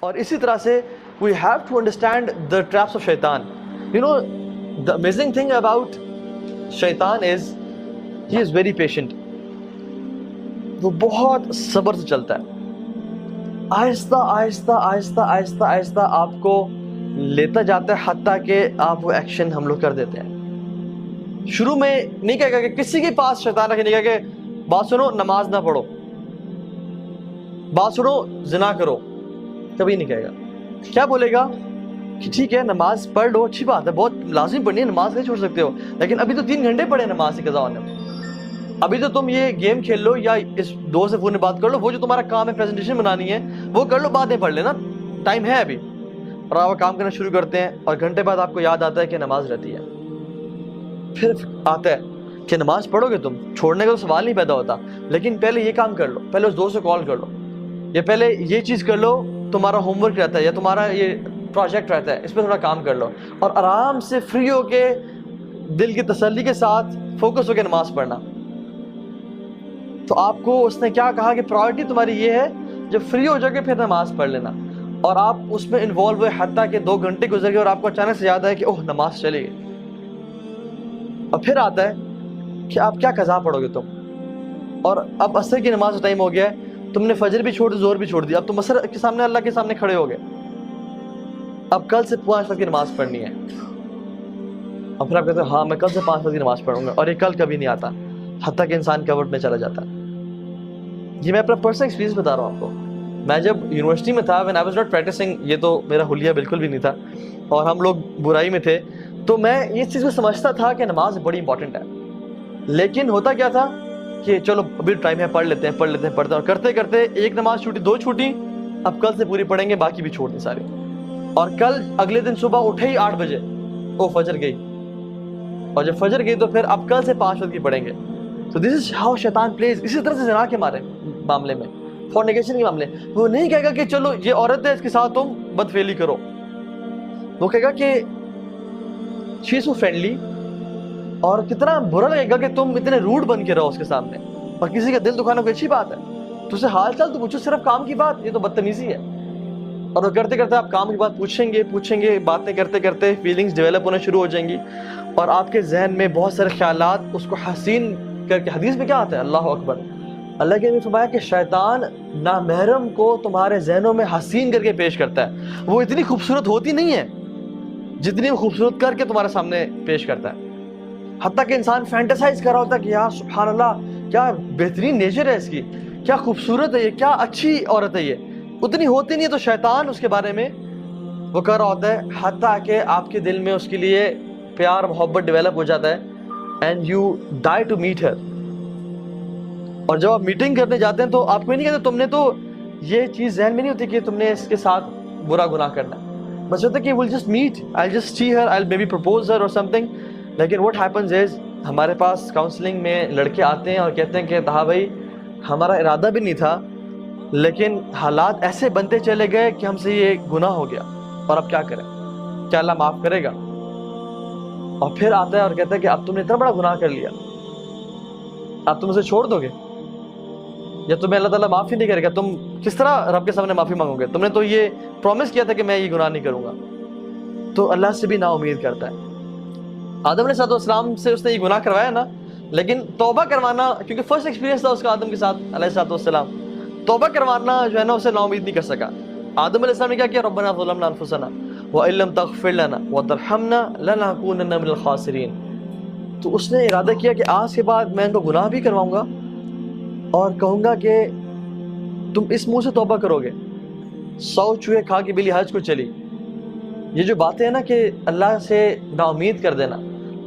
اور اسی طرح سے we have to understand the traps of shaitan. You know, the amazing thing about shaitan is he is very patient. وہ بہت صبر سے چلتا ہے، آہستہ آہستہ آہستہ آہستہ آہستہ آپ کو لیتا جاتا ہے، حتیٰ کہ آپ وہ ایکشن ہم لوگ کر دیتے ہیں۔ شروع میں نہیں کہے گا کہ کسی کے پاس شیطان رکھے، نہیں کہے کہ بات سنو نماز نہ پڑھو، بات سنو زنا کرو، کبھی نہیں کہے گا۔ کیا بولے گا کہ ٹھیک ہے نماز پڑھ لو، اچھی بات ہے، بہت لازمی پڑھنی ہے، نماز نہیں چھوڑ سکتے ہو، لیکن ابھی تو 3 گھنٹے پڑھے نماز کی قضا ہونے میں، ابھی تو تم یہ گیم کھیل لو یا اس دوست سے فون میں بات کر لو، وہ جو تمہارا کام ہے پریزنٹیشن بنانی ہے وہ کر لو، بعد میں پڑھ لینا، ٹائم ہے ابھی۔ اور آپ کام کرنا شروع کرتے ہیں اور گھنٹے بعد آپ کو یاد آتا ہے کہ نماز رہتی ہے، پھر آتا ہے کہ نماز پڑھو گے، تم چھوڑنے کا تو سوال نہیں پیدا ہوتا، لیکن پہلے یہ کام کر لو، پہلے اس دوست سے کال کر لو، یا پہلے یہ چیز کر لو، تمہارا ہوم ورک رہتا ہے یا تمہارا یہ پروجیکٹ رہتا ہے، اس پہ تھوڑا کام کر لو، اور آرام سے فری ہو کے دل کی تسلی کے ساتھ فوکس ہو کے نماز پڑھنا۔ تو آپ کو اس نے کیا کہا کہ پرائورٹی تمہاری یہ ہے، جب فری ہو جاؤ گے پھر نماز پڑھ لینا، اور آپ اس میں انوالو ہوئے حتیٰ کہ 2 گھنٹے گزر گئے اور آپ کو اچانک سے یاد ہے کہ اوہ نماز چلی گئی، اور پھر آتا ہے کہ آپ کیا قضا پڑھو گے تم، اور اب عصر کی نماز کا ٹائم ہو گیا ہے، تم نے فجر بھی چھوڑ دی، ظہر بھی چھوڑ دی، اب تم عصر کے سامنے اللہ کے سامنے کھڑے ہو گئے، اب کل سے 5 وقت کی نماز پڑھنی ہے، اور پھر آپ کہتے ہیں ہاں میں کل سے 5 وقت کی نماز پڑھوں گا، اور یہ کل کبھی نہیں آتا، حتیٰ کہ انسان کورٹ میں چلا جاتا ہے۔ یہ میں اپنا پرسنل ایکسپیرینس بتا رہا ہوں آپ کو۔ میں جب یونیورسٹی میں تھا، when I was not practicing، یہ تو میرا حلیہ بالکل بھی نہیں تھا، اور ہم لوگ برائی میں تھے، تو میں یہ چیز کو سمجھتا تھا کہ نماز بڑی امپورٹنٹ ہے، لیکن ہوتا کیا تھا کہ چلو ابھی ٹائم ہے، پڑھ لیتے ہیں پڑھتے ہیں، اور کرتے کرتے ایک نماز چھوٹی، 2 چھوٹی، اب کل سے پوری پڑھیں گے، باقی بھی چھوڑ دی ساری، اور کل اگلے دن صبح اٹھے ہی 8 بجے، او فجر گئی، اور جب فجر گئی تو پھر اب کل سے 5 وقت کی پڑھیں گے۔ So this is how شیطان plays۔ اسی طرح سے زنا کے معاملے میں، فورنیکیشن کے معاملے، وہ نہیں کہے گا کہ چلو یہ عورت ہے اس کے ساتھ تم بدفعلی کرو، وہ کہے گا کہ she is so friendly، اور کتنا برا لگے گا کہ تم اتنے روڈ بن کے رہو اس کے سامنے، اور کسی کا دل دکھانا کوئی اچھی بات ہے، تو اسے حال چال تو پوچھو، صرف کام کی بات یہ تو بدتمیزی ہے۔ اور وہ کرتے کرتے آپ کام کی بات پوچھیں گے، باتیں کرتے کرتے فیلنگز ڈیولپ ہونا شروع ہو جائیں گی، اور آپ کے ذہن میں بہت سارے خیالات اس کو حسین کر کے، حدیث میں کیا آتا ہے، اللہ اکبر، اللہ کے نے فرمایا کہ شیطان نامحرم کو تمہارے ذہنوں میں حسین کر کے پیش کرتا ہے، وہ اتنی خوبصورت ہوتی نہیں ہے جتنی وہ خوبصورت کر کے تمہارے سامنے پیش کرتا ہے، حتیٰ کہ انسان فینٹیسائز کر رہا ہوتا ہے کہ یار سبحان اللہ کیا بہترین نیچر ہے اس کی، کیا خوبصورت ہے یہ، کیا اچھی عورت ہے یہ، اتنی ہوتی نہیں ہے، تو شیطان اس کے بارے میں وہ کر رہا ہوتا ہے، حتیٰ کہ آپ کے دل میں اس کے لیے پیار محبت ڈیولپ ہو جاتا ہے، and you die to meet her. اور جب آپ میٹنگ کرنے جاتے ہیں تو آپ کو نہیں کہتے، تم نے تو یہ چیز ذہن میں نہیں ہوتی کہ تم نے اس کے ساتھ برا گناہ کرنا ہے، بس ہوتا ہے کہ we'll just meet, I'll just see her, I'll maybe propose her or something، لیکن what happens is ہمارے پاس کاؤنسلنگ میں لڑکے آتے ہیں اور کہتے ہیں کہ ہاں بھائی ہمارا ارادہ بھی نہیں تھا، لیکن حالات ایسے بنتے چلے گئے کہ ہم سے یہ گناہ ہو گیا، اور اب کیا کریں، کیا اللہ معاف کرے گا؟ اور پھر آتا ہے اور کہتا ہے کہ اب تم نے اتنا بڑا گناہ کر لیا، اب تم اسے چھوڑ دو گے، یا تمہیں اللہ تعالیٰ معافی نہیں کرے گا، تم کس طرح رب کے سامنے معافی مانگو گے، تم نے تو یہ پرومس کیا تھا کہ میں یہ گناہ نہیں کروں گا۔ تو اللہ سے بھی نا امید کرتا ہے۔ آدم علیہ السلام سے اس نے یہ گناہ کروایا نا، لیکن توبہ کروانا، کیونکہ فرسٹ ایکسپیرینس تھا اس کا آدم کے ساتھ علیہ السلام، توبہ کروانا جو ہے نا اسے نا امید نہیں کر سکا۔ آدم علیہ السلام نے کیا کیا، ربنا ظلمنا انفسنا وان لم تغفر لنا وترحمنا لنکونن من الخاسرین۔ تو اس نے ارادہ کیا کہ آج کے بعد میں ان کو گناہ بھی کرواؤں گا، اور کہوں گا کہ تم اس منہ سے توبہ کرو گے، 100 چوہے کھا کے بلی حج کو چلی۔ یہ جو باتیں ہیں نا کہ اللہ سے نا امید کر دینا،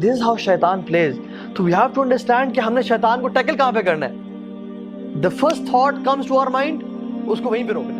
this is how شیطان plays۔ تو we have to understand کہ ہم نے شیطان کو ٹیکل کہاں پہ کرنا ہے۔ the first thought comes to our mind، اس کو وہیں پہ روکنا ہے۔